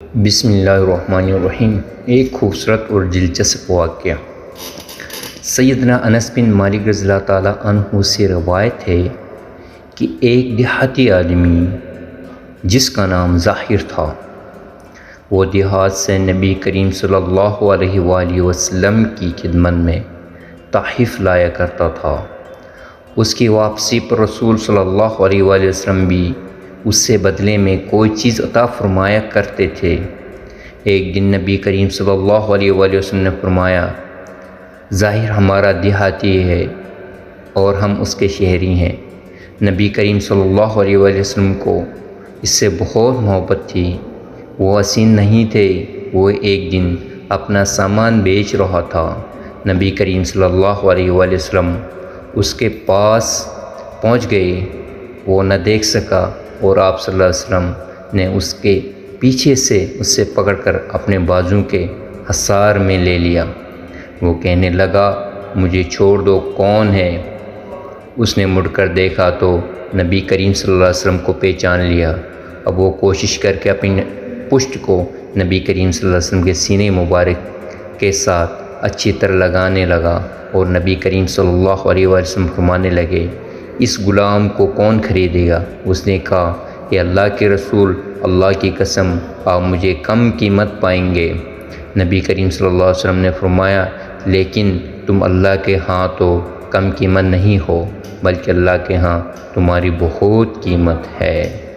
بسم اللہ الرحمن الرحیم۔ ایک خوبصورت اور دلچسپ واقعہ۔ سیدنا انس بن مالک رضی اللہ تعالیٰ عنہ سے روایت ہے کہ ایک دیہاتی آدمی جس کا نام ظاہر تھا، وہ دیہات سے نبی کریم صلی اللہ علیہ وآلہ وسلم کی خدمت میں تحائف لایا کرتا تھا۔ اس کی واپسی پر رسول صلی اللہ علیہ وآلہ وسلم بھی اس سے بدلے میں کوئی چیز عطا فرمایا کرتے تھے۔ ایک دن نبی کریم صلی اللہ علیہ وآلہ وسلم نے فرمایا، ظاہر ہمارا دیہاتی ہے اور ہم اس کے شہری ہیں۔ نبی کریم صلی اللہ علیہ وآلہ وسلم کو اس سے بہت محبت تھی۔ وہ حسین نہیں تھے۔ وہ ایک دن اپنا سامان بیچ رہا تھا۔ نبی کریم صلی اللہ علیہ وآلہ وسلم اس کے پاس پہنچ گئے۔ وہ نہ دیکھ سکا اور آپ صلی اللہ علیہ وسلم نے اس کے پیچھے سے اسے پکڑ کر اپنے بازو کے حصار میں لے لیا۔ وہ کہنے لگا، مجھے چھوڑ دو، کون ہے؟ اس نے مڑ کر دیکھا تو نبی کریم صلی اللہ علیہ وسلم کو پہچان لیا۔ اب وہ کوشش کر کے اپنی پشت کو نبی کریم صلی اللہ علیہ وسلم کے سینے مبارک کے ساتھ اچھی طرح لگانے لگا اور نبی کریم صلی اللہ علیہ وسلم فرمانے لگے، اس غلام کو کون خریدے گا؟ اس نے کہا، اے اللہ کے رسول، اللہ کی قسم آپ مجھے کم قیمت پائیں گے۔ نبی کریم صلی اللہ علیہ وسلم نے فرمایا، لیکن تم اللہ کے ہاں تو کم قیمت نہیں ہو، بلکہ اللہ کے ہاں تمہاری بہت قیمت ہے۔